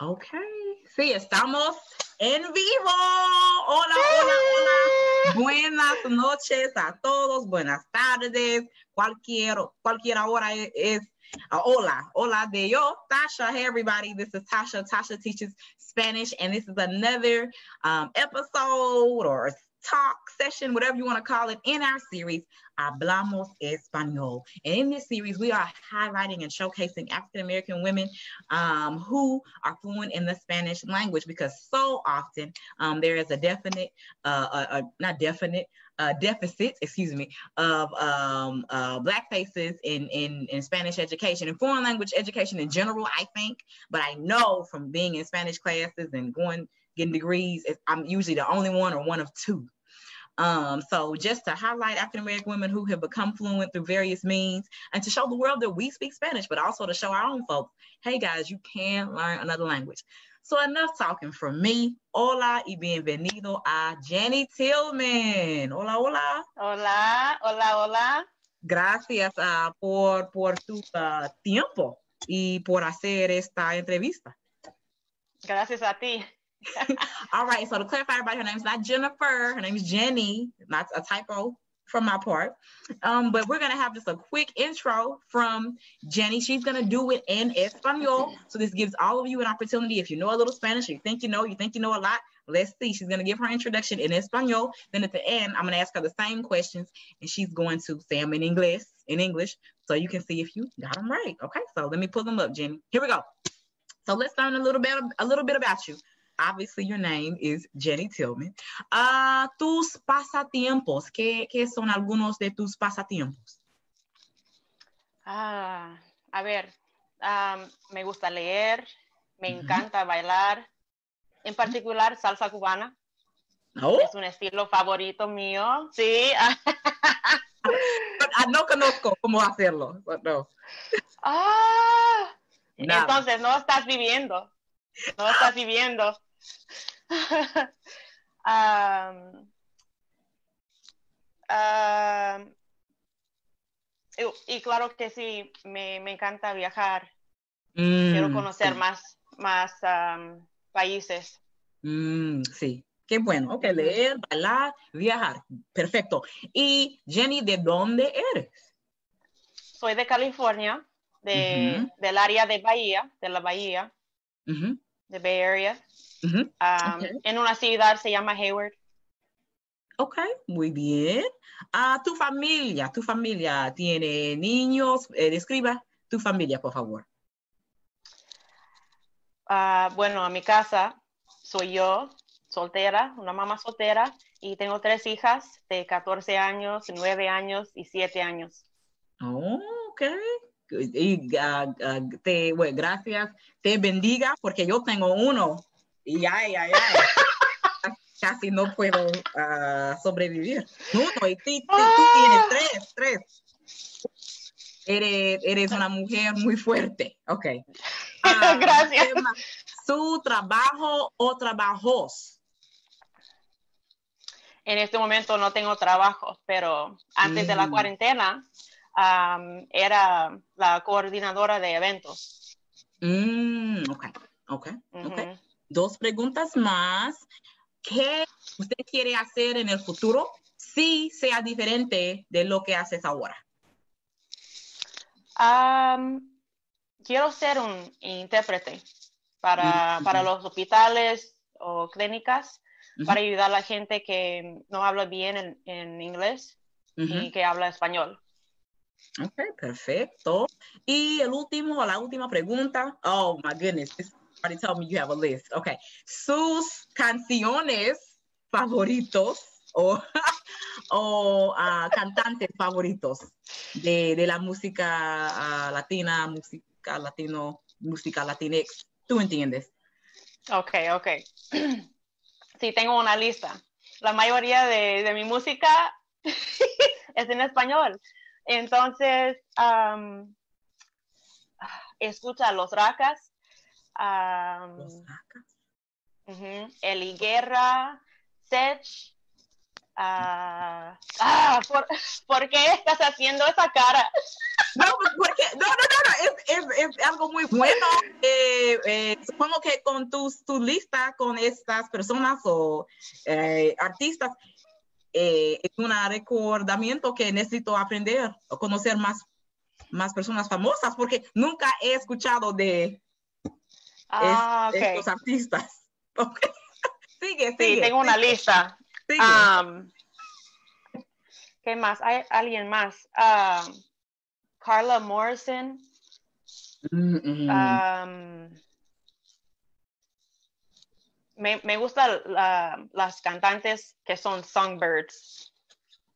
Ok, sí, estamos en vivo. Hola, hola, hola. Buenas noches a todos, buenas tardes. Cualquier hora es hola, hola de yo, Tasha. Hey, everybody, this is Tasha. Tasha teaches Spanish, and this is another episode or talk session, whatever you want to call it, in our series, Hablamos Español. And in this series, we are highlighting and showcasing African-American women who are fluent in the Spanish language, because so often there is a deficit, of Black faces in Spanish education and foreign language education in general, I think. But I know from being in Spanish classes and getting degrees, I'm usually the only one or one of two. So just to highlight African-American women who have become fluent through various means, and to show the world that we speak Spanish, but also to show our own folks, hey guys, you can learn another language. So enough talking from me. Hola y bienvenido a Jennie Tillman. Hola, hola. Hola, hola, hola. Gracias por tu tiempo y por hacer esta entrevista. Gracias a ti. All right, so to clarify, everybody, her name's not Jennifer, her name is Jennie. Not a typo from my part. But we're gonna have just a quick intro from Jennie. She's gonna do it in Español. So this gives all of you an opportunity. If you know a little Spanish, or you think you know a lot, let's see. She's gonna give her introduction in Español. Then at the end, I'm gonna ask her the same questions, and she's going to say them in English, so you can see if you got them right. Okay, so let me pull them up, Jennie. Here we go. So let's learn a little bit about you. Obviously, your name is Jennie Tillman. Tus pasatiempos. ¿Qué son algunos de tus pasatiempos? A ver, me gusta leer, me encanta bailar, en particular salsa cubana. Oh. Es un estilo favorito mío, sí. No conozco cómo hacerlo, but no. Entonces no estás viviendo. No estás viviendo. Y claro que sí, me encanta viajar. Quiero conocer más países. Sí, qué bueno. Ok, leer, bailar, viajar. Perfecto. Y Jennie, ¿de dónde eres? Soy de California, del área de Bahía, de la Bahía, de Bay Area. Okay. En una ciudad se llama Hayward. Ok, muy bien. ¿Tu familia tiene niños? Describa tu familia, por favor. Bueno, a mi casa soy yo, soltera, una mamá soltera, y tengo 3 hijas de 14 años, 9 años y 7 años. Oh, ok. Y bueno, gracias, te bendiga, porque yo tengo uno. Y ay. Casi no puedo sobrevivir. Uno, y tú tienes 3. Eres una mujer muy fuerte. Ok. Gracias. ¿Su trabajo o trabajos? En este momento no tengo trabajo, pero antes de la cuarentena era la coordinadora de eventos. Ok. 2 preguntas más. ¿Qué usted quiere hacer en el futuro si sea diferente de lo que haces ahora? Quiero ser un intérprete para los hospitales o clínicas, para ayudar a la gente que no habla bien en inglés y que habla español. Ok, perfecto. Y la última pregunta. Oh, my goodness. Already told me you have a list. Okay. Sus canciones favoritos o cantantes favoritos de la música latina, música latinx. ¿Tú entiendes? Ok. Sí, tengo una lista. La mayoría de mi música es en español. Entonces, escucha Los Racas. Los Racas. Eli Guerra, Sech, ¿Por qué estás haciendo esa cara? No, porque, no, es algo muy bueno. Supongo que con tu lista con estas personas o artistas, es un recordamiento que necesito aprender o conocer más personas famosas, porque nunca he escuchado de Okay. estos artistas. Okay. Sigue. Sí, tengo una lista. Sigue. ¿Qué más? ¿Hay alguien más? Carla Morrison. Me gustan las cantantes que son songbirds.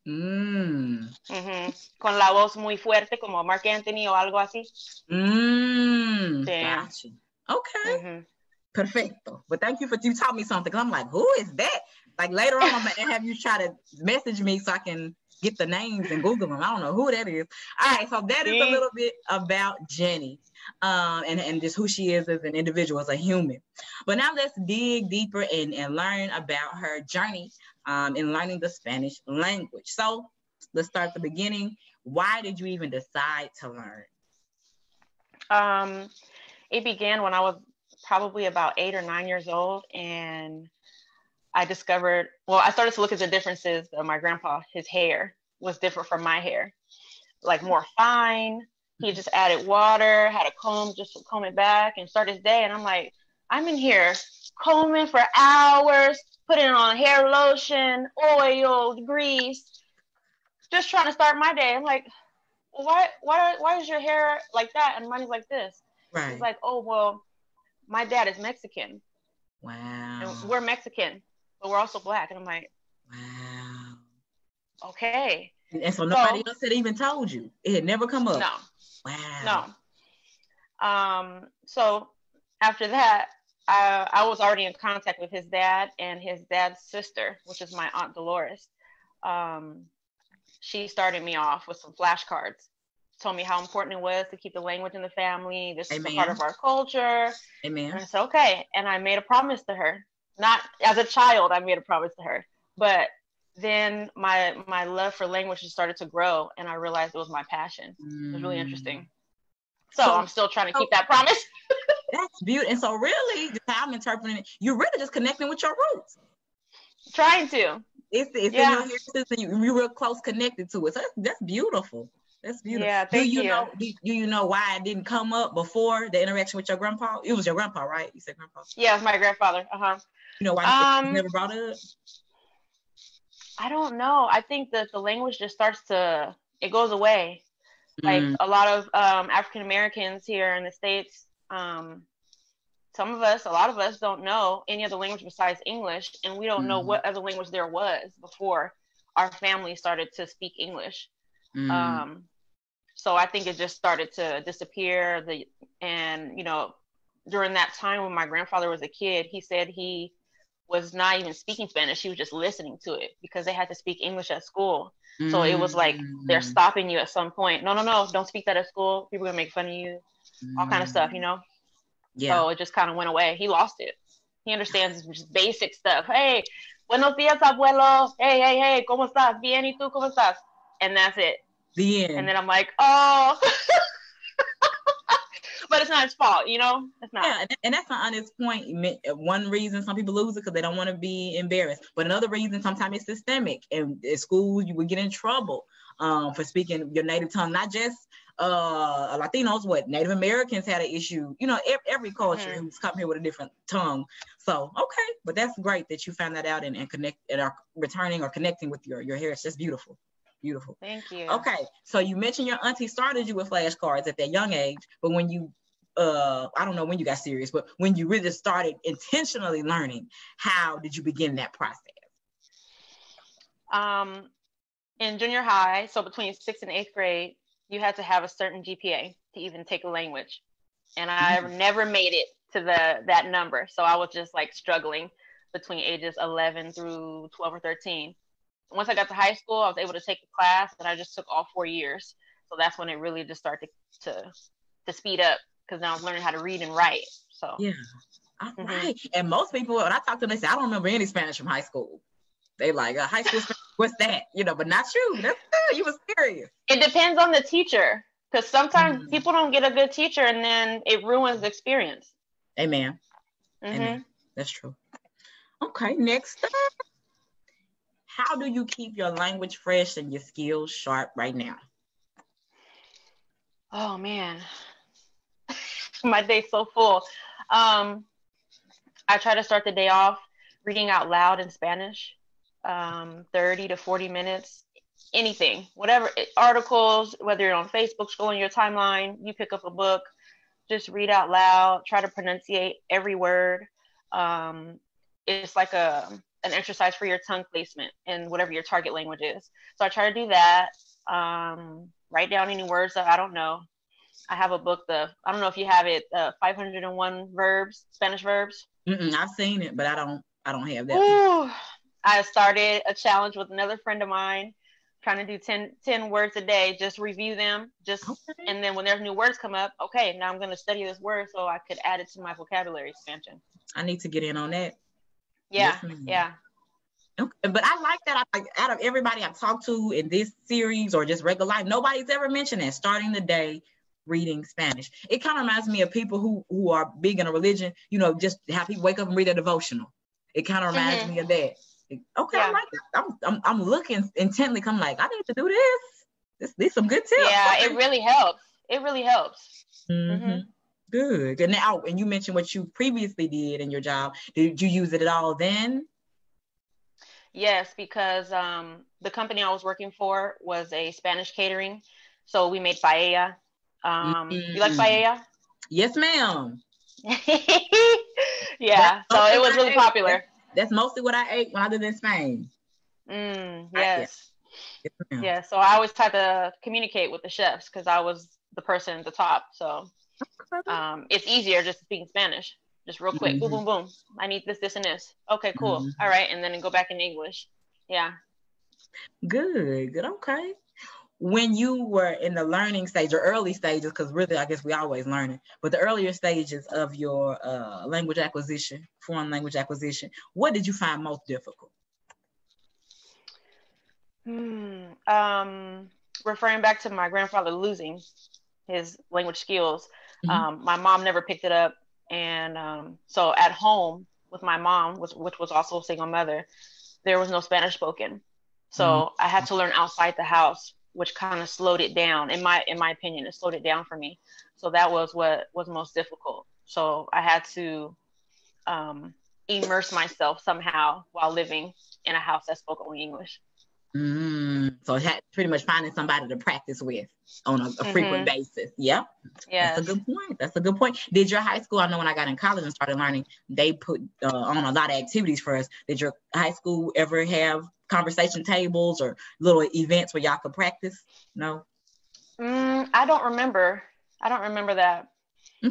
Con la voz muy fuerte, como Mark Anthony o algo así. Sí. Gotcha. Okay. Perfecto. But thank you for you taught me something. I'm like, who is that? Like later on, I'm gonna have you try to message me so I can get the names and Google them. I don't know who that is. All right, so that is a little bit about Jennie, and just who she is as an individual, as a human. But now let's dig deeper and learn about her journey in learning the Spanish language. So let's start at the beginning. Why did you even decide to learn? It began when I was probably about 8 or 9 years old, and I discovered, I started to look at the differences of my grandpa. His hair was different from my hair, like more fine. He just added water, had a comb just to comb it back and start his day. And I'm like, I'm in here combing for hours, putting on hair lotion, oil, grease, just trying to start my day. I'm like, why is your hair like that and mine is like this? Right. He's like, oh, well, my dad is Mexican. Wow. And we're Mexican, but we're also Black. And I'm like, wow. Okay. And so nobody else had even told you? It had never come up? No. Wow. No. So after that, I was already in contact with his dad and his dad's sister, which is my Aunt Dolores. She started me off with some flashcards. Told me how important it was to keep the language in the family. This is a part of our culture. Amen. And I said, okay. And I made a promise to her. Not as a child, I made a promise to her. But then my love for language just started to grow, and I realized it was my passion. It was really interesting. So I'm still trying to keep that promise. That's beautiful. And so really, just how I'm interpreting it, you're really just connecting with your roots. Trying to. It's in your heritage, and you're real close connected to it. So that's beautiful. That's beautiful. Yeah, thank you. Do you know why it didn't come up before the interaction with your grandpa? It was your grandpa, right? You said grandpa. Yeah, it was my grandfather. You know why it never brought it up? I don't know. I think that the language just it goes away. Like a lot of African Americans here in the States, a lot of us don't know any other language besides English, and we don't know what other language there was before our family started to speak English. So I think it just started to disappear. And during that time when my grandfather was a kid, he said he was not even speaking Spanish. He was just listening to it because they had to speak English at school. So it was like they're stopping you at some point. No, don't speak that at school. People are gonna make fun of you. All kind of stuff, Yeah. So it just kind of went away. He lost it. He understands just basic stuff. Hey, buenos días, abuelo. Hey, ¿cómo estás? Bien, ¿y tú cómo estás? And that's it. The end. And then I'm like, oh. But it's not his fault, It's not. Yeah, and that's an honest point. One reason some people lose it because they don't want to be embarrassed. But another reason, sometimes it's systemic. And at school, you would get in trouble for speaking your native tongue. Not just Latinos, Native Americans had an issue. Every culture who's come here with a different tongue. So, okay. But that's great that you found that out and connect and are returning or connecting with your heritage. That's beautiful. Beautiful. Thank you. Okay. So you mentioned your auntie started you with flashcards at that young age, but when you I don't know when you got serious, but when you really started intentionally learning, how did you begin that process? In junior high, so between 6th and 8th grade, you had to have a certain GPA to even take a language. And I never made it to that number. So I was just like struggling between ages 11 through 12 or 13. Once I got to high school, I was able to take a class, and I just took all 4 years. So that's when it really just started to speed up, because now I was learning how to read and write. So yeah, all right. And most people, when I talk to them, they say, I don't remember any Spanish from high school. They like a high school. What's that? You know, but not you. That's good. You was serious. It depends on the teacher, because sometimes people don't get a good teacher, and then it ruins the experience. Amen. Amen. That's true. Okay, next up. How do you keep your language fresh and your skills sharp right now? Oh man, my day's so full. I try to start the day off reading out loud in Spanish, 30 to 40 minutes, anything, whatever, articles, whether you're on Facebook, scrolling your timeline, you pick up a book, just read out loud, try to pronunciate every word. It's like an exercise for your tongue placement in whatever your target language is. So I try to do that. Write down any words that I don't know. I have a book, I don't know if you have it, 501 verbs, Spanish verbs. I've seen it, but I don't have that. Ooh, I started a challenge with another friend of mine, trying to do 10 words a day, just review them, and then when there's new words come up, okay, now I'm going to study this word so I could add it to my vocabulary expansion. I need to get in on that. Yeah, yes, okay. But I like that. Out of everybody I've talked to in this series or just regular life, nobody's ever mentioned that, starting the day reading Spanish. It kind of reminds me of people who are big in a religion, you know, just have people wake up and read a devotional. It kind of reminds me of that. Okay, yeah. I like it. I'm looking intently. I'm like, I need to do this. These some good tips. Yeah, okay. It really helps. It really helps. Good. And now, and you mentioned what you previously did in your job. Did you use it at all then? Yes, because the company I was working for was a Spanish catering, so we made paella. You like paella? Yes, ma'am. Yeah, so it was really popular. That's mostly what I ate when I lived in Spain. Yes. Yeah, so I always tried to communicate with the chefs because I was the person at the top. So it's easier just speaking Spanish. Just real quick. Boom, boom, boom. I need this, and this. Okay, cool. All right. And then go back in English. Yeah. Good. Okay. When you were in the learning stage or early stages, because really, I guess we always learning, but the earlier stages of your language acquisition, foreign language acquisition, what did you find most difficult? Referring back to my grandfather losing his language skills, my mom never picked it up. And so at home with my mom, which was also a single mother, there was no Spanish spoken. So I had to learn outside the house, which kind of slowed it down. In my opinion, it slowed it down for me. So that was what was most difficult. So I had to immerse myself somehow while living in a house that spoke only English. So it had pretty much finding somebody to practice with on a frequent basis. Yeah. Yes. That's a good point. Did your high school, I know when I got in college and started learning, they put on a lot of activities for us. Did your high school ever have conversation tables or little events where y'all could practice? No? I don't remember that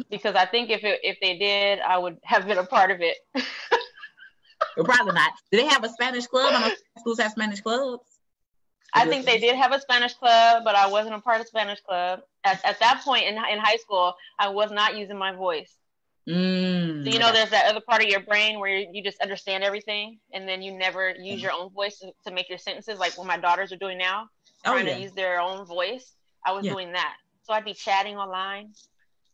because I think if they did, I would have been a part of it. Probably not. Do they have a Spanish club? I know schools have Spanish clubs. I think they did have a Spanish club, but I wasn't a part of Spanish club. At that point in high school, I was not using my voice. So, you know, there's that other part of your brain where you just understand everything, and then you never use your own voice to make your sentences, like what my daughters are doing now, trying to use their own voice. I was doing that. So I'd be chatting online,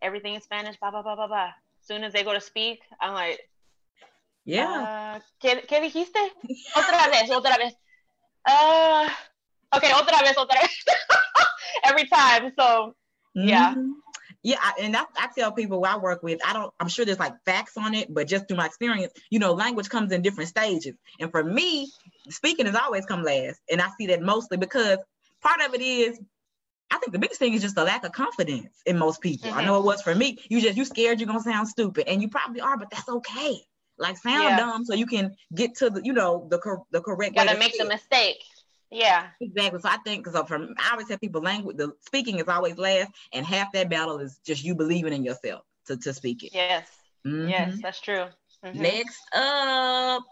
everything in Spanish, blah, blah, blah, blah, blah. As soon as they go to speak, I'm like, ¿Qué dijiste? Otra vez. Okay, otra vez. Every time. So, yeah. Yeah, and I tell people who I work with, I'm sure there's like facts on it, but just through my experience, you know, language comes in different stages. And for me, speaking has always come last. And I see that mostly because part of it is, I think the biggest thing is just a lack of confidence in most people. I know it was for me. You scared you're going to sound stupid, and you probably are, but that's okay. Like sound dumb so you can get to the, you know, the correct way. Gotta make the mistake. Yeah. Exactly. So I think, I always tell people the speaking is always last, and half that battle is just you believing in yourself to speak it. Yes. Yes, that's true. Next up,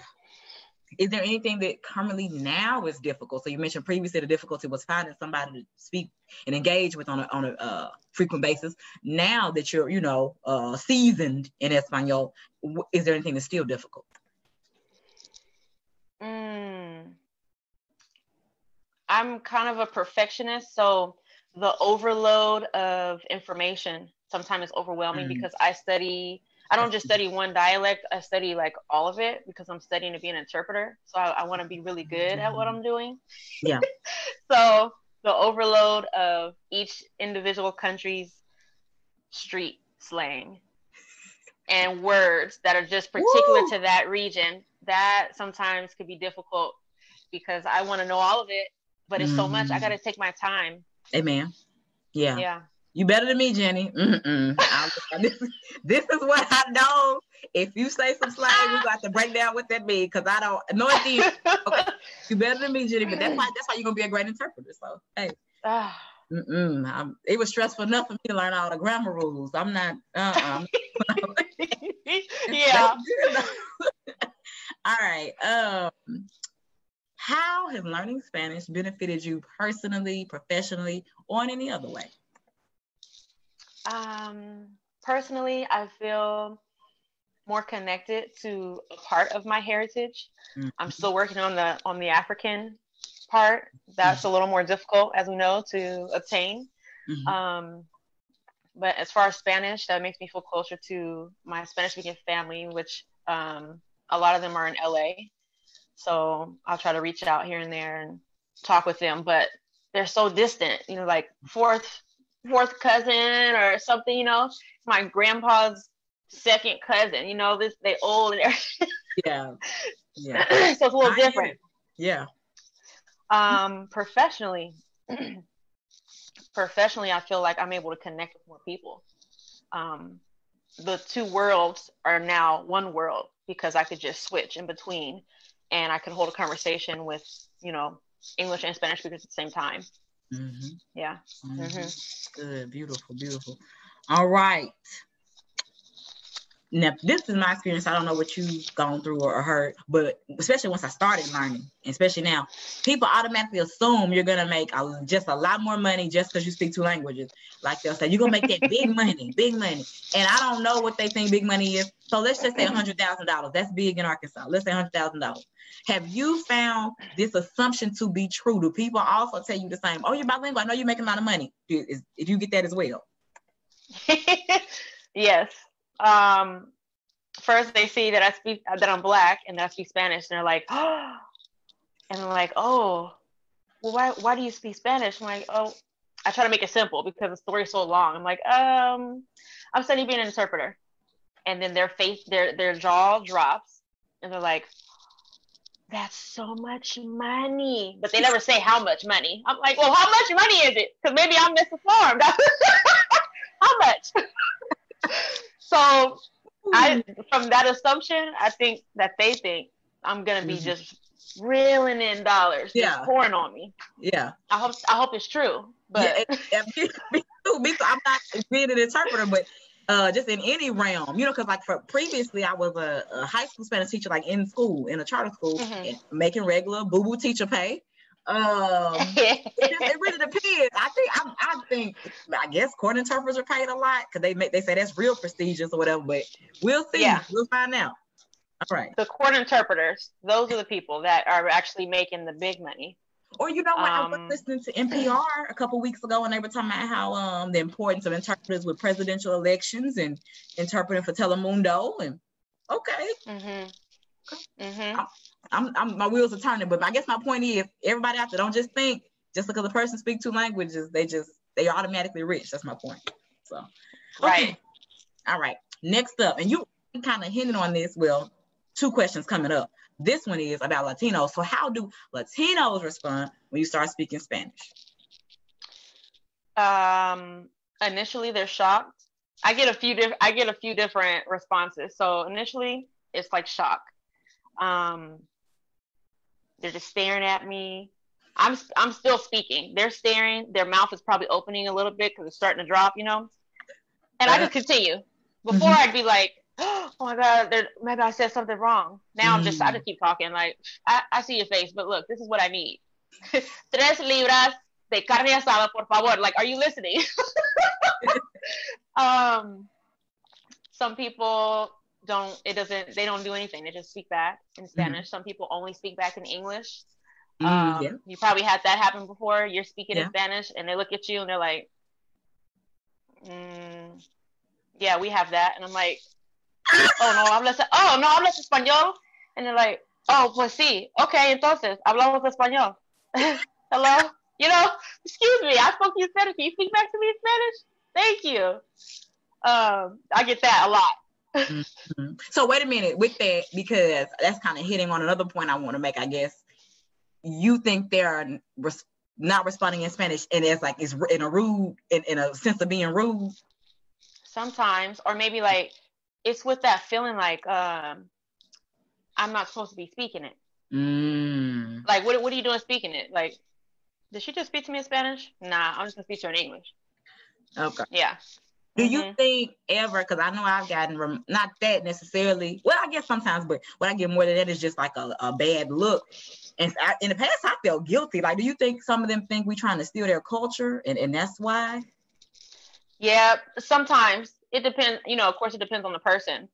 is there anything that currently now is difficult? So you mentioned previously the difficulty was finding somebody to speak and engage with on a frequent basis. Now that you're, you know, seasoned in Español, is there anything that's still difficult? I'm kind of a perfectionist, so the overload of information sometimes is overwhelming because I don't just study one dialect, I study like all of it because I'm studying to be an interpreter. So I want to be really good at what I'm doing. Yeah. So the overload of each individual country's street slang and words that are just particular to that region, that sometimes could be difficult because I want to know all of it, but it's so much. I got to take my time. Amen. Yeah. Yeah. You better than me, Jenny. This is what I know. If you say some slang, we got to break down what that means because I don't know it. Okay. You better than me, Jenny, but that's why you're gonna be a great interpreter. So hey. It was stressful enough for me to learn all the grammar rules. I'm not. Yeah. All right. How has learning Spanish benefited you personally, professionally, or in any other way? Personally, I feel more connected to a part of my heritage. Mm-hmm. I'm still working on the African part. That's a little more difficult, as we know, to obtain. Mm-hmm. But as far as Spanish, that makes me feel closer to my Spanish-speaking family, which a lot of them are in LA. So I'll try to reach out here and there and talk with them, but they're so distant, like fourth cousin or something, It's my grandpa's second cousin, they old and everything. Yeah. So it's a little different. Yeah. Professionally, I feel like I'm able to connect with more people. The two worlds are now one world because I could just switch in between and I could hold a conversation with, English and Spanish speakers at the same time. Mm-hmm. Yeah. Mm-hmm. Good. Beautiful. All right. Now, this is my experience. I don't know what you've gone through or heard, but especially once I started learning, especially now, people automatically assume you're going to make just a lot more money just because you speak two languages. Like they'll say, you're going to make that big money. And I don't know what they think big money is. So let's just say $100,000. That's big in Arkansas. Let's say $100,000. Have you found this assumption to be true? Do people also tell you the same? Oh, you're bilingual. I know you're making a lot of money. If you get that as well. Yes. First they see that that I'm Black and that I speak Spanish, and they're like, oh, and I'm like, oh, well, why do you speak Spanish? I'm like, oh, I try to make it simple because the story's so long. I'm like, I'm studying being an interpreter, and then their jaw drops, and they're like, that's so much money, but they never say how much money. I'm like, well, how much money is it? Because maybe I'm misinformed. How much? So from that assumption, I think that they think I'm gonna be just reeling in dollars, just pouring on me. Yeah. I hope it's true. But me too. I'm not being an interpreter, but just in any realm, because like previously I was a high school Spanish teacher, like in school, in a charter school, and making regular boo-boo teacher pay. It really depends. I guess court interpreters are paid a lot because they say that's real prestigious or whatever, but we'll see. Yeah. We'll find out. All right. The court interpreters, those are the people that are actually making the big money. Or what? I was listening to NPR a couple weeks ago, and they were talking about how the importance of interpreters with presidential elections and interpreting for Telemundo, and okay. Mm-hmm. Mm-hmm. I'm my wheels are turning, but I guess my point is everybody out there don't just think just because a person speaks two languages they automatically rich. That's my point. So right. All right. Next up, and you kind of hinted on this. Well, two questions coming up. This one is about Latinos. So how do Latinos respond when you start speaking Spanish? Initially they're shocked. I get a few different responses. So initially it's like shock. They're just staring at me. I'm still speaking. They're staring. Their mouth is probably opening a little bit because it's starting to drop, And I just continue. Before I'd be like, oh my God, maybe I said something wrong. Now I just keep talking. Like, I see your face, but look, this is what I need. 3 libras de carne asada, por favor. Like, are you listening? Some people they don't do anything. They just speak back in Spanish. Some people only speak back in English. Yeah. You probably had that happen before. You're speaking in Spanish and they look at you and they're like, yeah, we have that. And I'm like, no hablas español. And they're like, oh, pues sí. Okay, entonces, hablamos español. Hello? You know, excuse me, I spoke to you in Spanish. Can you speak back to me in Spanish? Thank you. I get that a lot. Mm-hmm. So wait a minute with that, because that's kind of hitting on another point I want to make, I guess. You think they're not responding in Spanish and it's like it's in a rude, in a sense of being rude? Sometimes, or maybe like it's with that feeling like I'm not supposed to be speaking it. Like, what are you doing speaking it? Like, did she just speak to me in Spanish? Nah, I'm just gonna speak to her in English. Okay. Yeah. Do you think ever, because I know I've gotten, not that necessarily, well, I guess sometimes, but what I get more than that is just like a bad look. And in the past, I felt guilty. Like, do you think some of them think we're trying to steal their culture and that's why? Yeah, sometimes. It depends, you know, of course it depends on the person.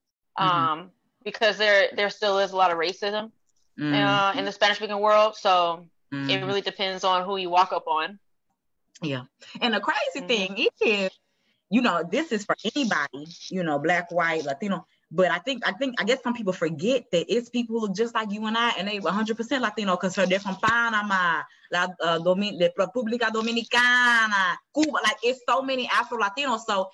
Because there still is a lot of racism in the Spanish-speaking world. So it really depends on who you walk up on. Yeah. And the crazy thing is, you know, this is for anybody, you know, Black, white, Latino. But I guess some people forget that it's people who look just like you and I, and they 100% Latino because they're from Panama, the República Dominicana, Cuba. Like, it's so many Afro-Latinos. So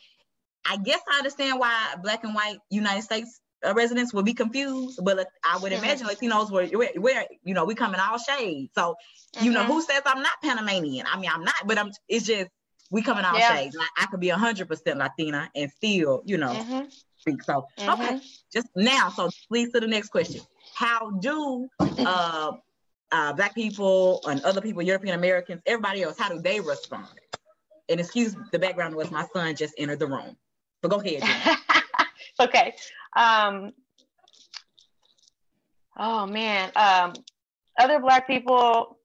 I guess I understand why Black and white United States residents would be confused. But I would imagine Latinos where you know, we come in all shades. So, you know, who says I'm not Panamanian? I mean, I'm not, but it's just, we come in all shades. I could be 100% Latina and still, you know, speak. So, okay, just now. So please to the next question. How do Black people and other people, European Americans, everybody else, how do they respond? And excuse the background was my son just entered the room. But go ahead, Jennie. Okay. Oh man. Other Black people,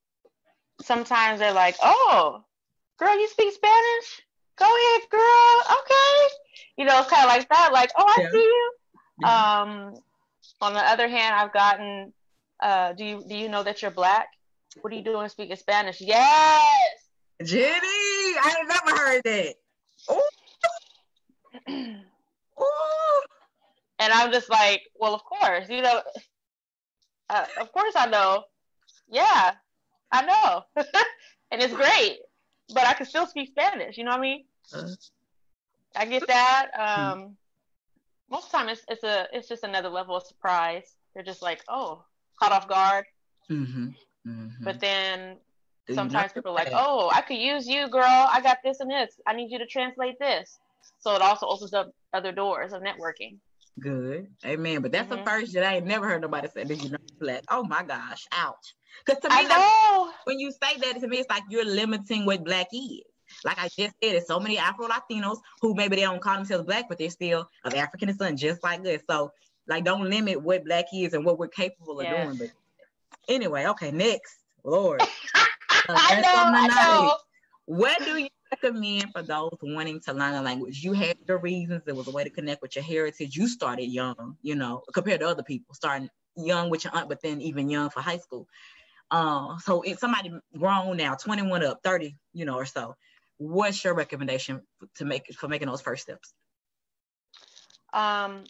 sometimes they're like, oh, girl, you speak Spanish? Go ahead, girl. Okay. You know, it's kind of like that. Like, oh, I see you. On the other hand, I've gotten, do you know that you're Black? What are you doing speaking Spanish? Yes. Jennie, I ain't never heard that. Ooh. And I'm just like, well, of course, you know, of course I know. Yeah, I know. And it's great. But I can still speak Spanish, you know what I mean? I get that. Most of the time it's just another level of surprise. They're just like, oh, caught off guard. But then sometimes people are like, oh, I could use you, girl. I got this and this. I need you to translate this. So it also opens up other doors of networking. Good. Amen. But that's the first that I ain't never heard nobody say that, you know, Black. Oh my gosh. Ouch. Because to me, like, when you say that, to me, it's like you're limiting what Black is. Like I just said, there's so many Afro-Latinos who maybe they don't call themselves Black, but they're still of African descent, just like this. So, like, don't limit what Black is and what we're capable of doing. But anyway, okay, next. Lord. I know. What do you recommend for those wanting to learn a language? You had your reasons. It was a way to connect with your heritage. You started young, you know, compared to other people, starting young with your aunt, but then even young for high school. So if somebody grown now, 21 up, 30, you know, or so, what's your recommendation for making those first steps? I'd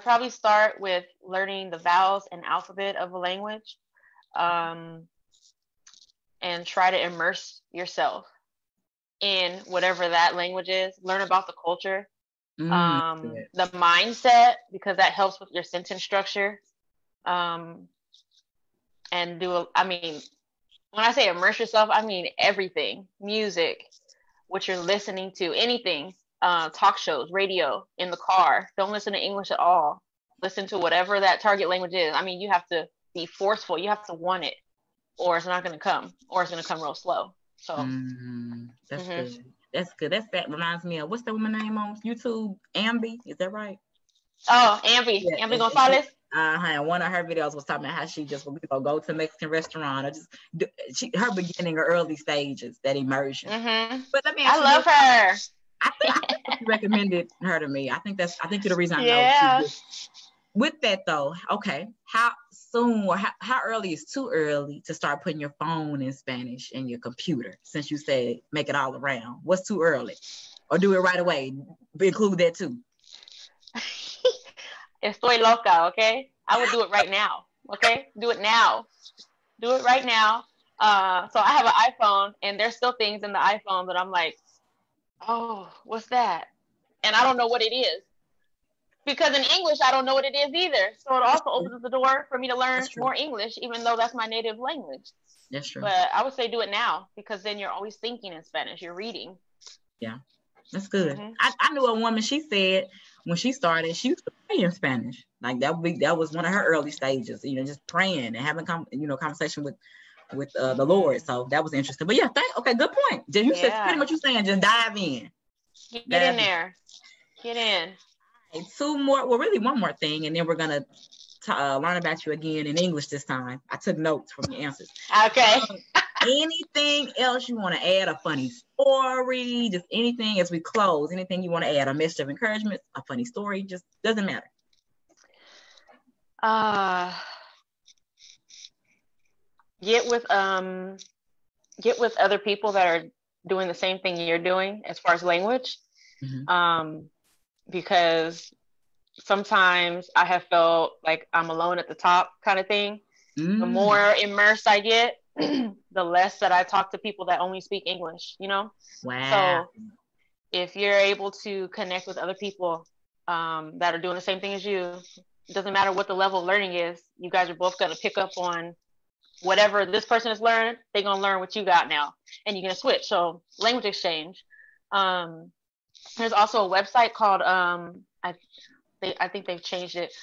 probably start with learning the vowels and alphabet of a language, and try to immerse yourself in whatever that language is. Learn about the culture, the mindset, because that helps with your sentence structure. And when I say immerse yourself, I mean everything: music, what you're listening to, anything, talk shows, radio, in the car. Don't listen to English at all. Listen to whatever that target language is. I mean, you have to be forceful. You have to want it, or it's not going to come, or it's going to come real slow. So that's good. That's good. That reminds me of, what's that woman name on YouTube? Ambi, is that right? Oh, Ambi. Yeah, Ambi Gonzalez. One of her videos was talking about how she just would go to a Mexican restaurant, or just her beginning or early stages, that immersion. But I love her. I think you recommended her to me. I think you're the reason I know. with that though, okay, how soon or how early is too early to start putting your phone in Spanish and your computer? Since you said make it all around, what's too early? Or do it right away? Include that too. Estoy loca, okay? I would do it right now, okay? Do it now. Do it right now. So I have an iPhone, and there's still things in the iPhone that I'm like, oh, what's that? And I don't know what it is. Because in English, I don't know what it is either. So it also opens the door for me to learn more English, even though that's my native language. That's true. But I would say do it now, because then you're always thinking in Spanish. You're reading. Yeah, that's good. I knew a woman, she said when she started, she used to pray in Spanish. Like that was one of her early stages, just praying and having conversation with the Lord. So that was interesting. But yeah, okay, good point. You said pretty much you're saying just dive in. Get in there. Get in. Right, two more, well, really one more thing, and then we're gonna learn about you again in English this time. I took notes from your answers. Okay. Anything else you want to add? A funny story, just anything as we close. Anything you want to add? A message of encouragement, a funny story, just doesn't matter. Get with other people that are doing the same thing you're doing as far as language. Because sometimes I have felt like I'm alone at the top kind of thing. The more immersed I get, the less that I talk to people that only speak English, Wow. So if you're able to connect with other people that are doing the same thing as you, it doesn't matter what the level of learning is, you guys are both going to pick up on whatever this person has learned, they're going to learn what you got now, and you're going to switch. So language exchange. There's also a website called I think they've changed it,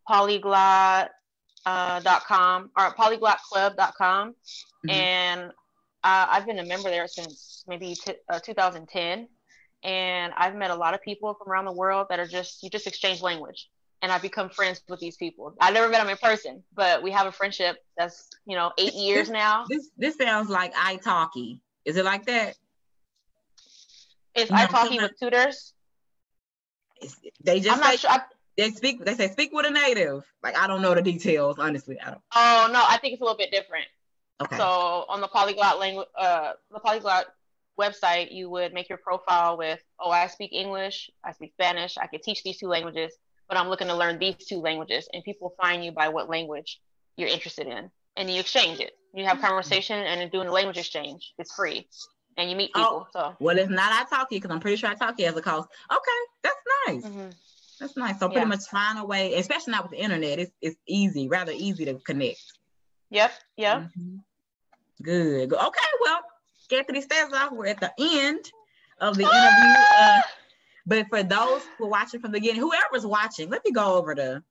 polyglot.com or polyglotclub.com. And I've been a member there since maybe 2010, and I've met a lot of people from around the world that are you just exchange language, and I've become friends with these people. I've never met them in person, but we have a friendship that's 8 years now. This sounds like italki. Is it like that? Is italki with tutors? They just I'm not sure. They say speak with a native. Like, I don't know the details, honestly. I don't. Oh no, I think it's a little bit different. Okay. So on the polyglot website, you would make your profile with, I speak English, I speak Spanish, I can teach these two languages, but I'm looking to learn these two languages, and people find you by what language you're interested in, and you exchange it. You have conversation, and in doing the language exchange, it's free. And you meet people. So well, it's not italki, because I'm pretty sure italki has a cost. Okay, that's nice. That's nice. So pretty much find a way, especially not with the internet. It's easy, rather easy to connect. Yep. Good. Okay, well, get through these steps off. We're at the end of the interview. But for those who are watching from the beginning, whoever's watching, let me go over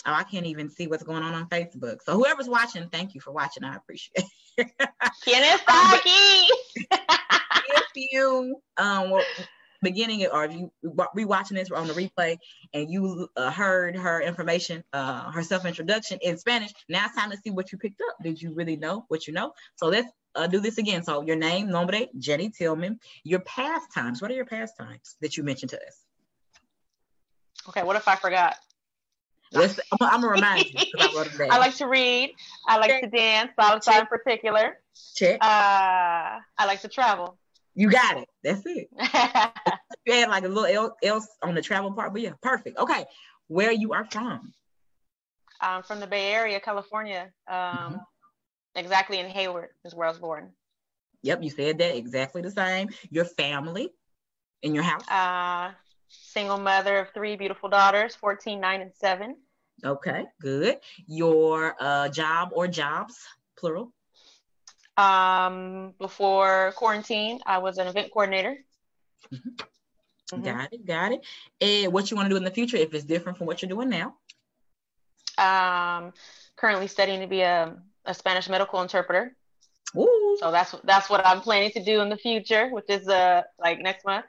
I can't even see what's going on Facebook. So whoever's watching, thank you for watching. I appreciate it. ¿Quién está aquí? If you beginning or if you rewatching this on the replay and you heard her information, her self-introduction in Spanish, now it's time to see what you picked up. Did you really know what you know? So let's do this again. So your name, nombre, Jennie Tillman. Your pastimes. What are your pastimes that you mentioned to us? Okay, what if I forgot? I'm gonna remind you because I wrote it down. I like to read. I like to dance. Salsa in particular. Check. I like to travel. You got it. That's it. You had like a little else on the travel part, but yeah, perfect. Okay, where you are from? I'm from the Bay Area, California. Exactly in Hayward is where I was born. Yep, you said that exactly the same. Your family in your house? Single mother of 3 beautiful daughters, 14, 9, and 7. Okay, good. Your job or jobs, plural? Before quarantine, I was an event coordinator. Got it. And what you want to do in the future if it's different from what you're doing now? Currently studying to be a Spanish medical interpreter. Ooh. So that's what I'm planning to do in the future, which is like next month.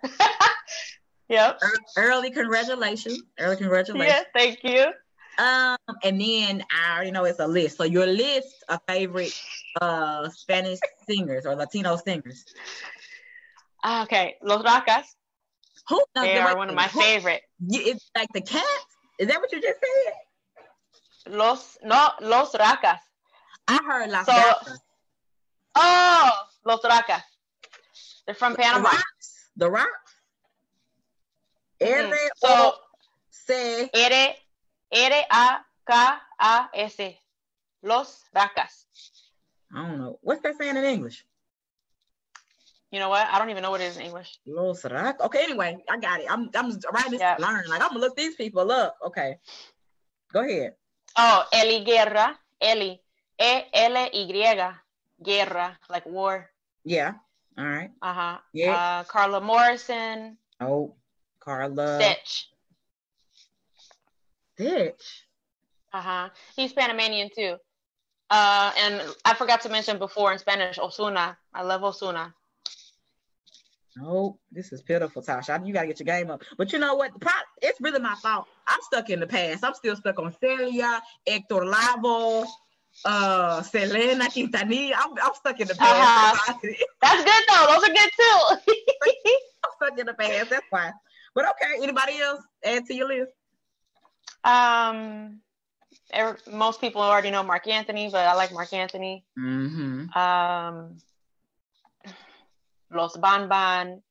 Yep. Early congratulations. Yeah, thank you. And then I already know it's a list. So your list of favorite Spanish singers or Latino singers. Okay, Los Racas. Who? They are one of my favorite. It's like the Cats. Is that what you just said? Los racas. I heard las So, vacas. oh, los racas. They're from Panama. The rocks? So, R-O-C. R-A-K-A-S. Los racas. I don't know. What's that saying in English? You know what? I don't even know what it is in English. Los racas. Okay, anyway, I got it. I'm writing this to learn. Like, I'm going to look these people up. Okay. Go ahead. Oh, Eli Guerra. Eli. E-L-Y. Guerra. Like war. Yeah. All right. Uh-huh. Yeah. Carla Morrison. Oh, Carla. Stitch. Uh-huh. He's Panamanian too. And I forgot to mention before in Spanish, Osuna. I love Osuna. Oh, this is pitiful, Tasha. You got to get your game up. But you know what? It's really my fault. I'm stuck in the past. I'm still stuck on Celia, Hector Lavo, Selena Quintanilla. I'm stuck in the past. That's good though. Those are good too. I'm stuck in the past. That's fine. But okay, anybody else add to your list? Most people already know Mark Anthony, but I like Mark Anthony. Los Banban.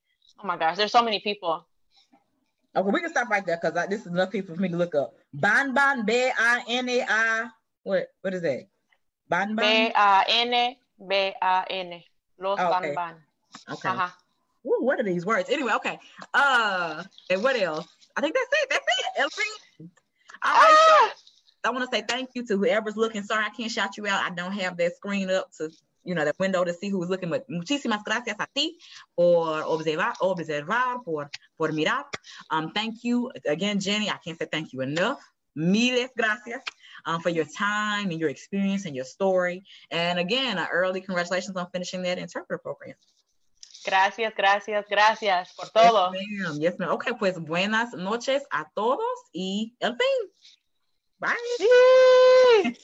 Oh my gosh, there's so many people. Okay, we can stop right there because this is enough people for me to look up. Banban, B-I-N-A-I. What is that? Banban? B-A-N-B-A-N. Los Banban. Okay. Ooh, what are these words? Anyway, okay. And what else? I think that's it. Elfie. All right. I want to say thank you to whoever's looking. Sorry, I can't shout you out. I don't have that screen up to, that window to see who's looking. But muchísimas gracias a ti por observar, por mirar. Thank you again, Jenny. I can't say thank you enough. Miles gracias for your time and your experience and your story. And again, early congratulations on finishing that interpreter program. Gracias por todo. Yes, ma'am. Okay, pues buenas noches a todos y el fin. Bye.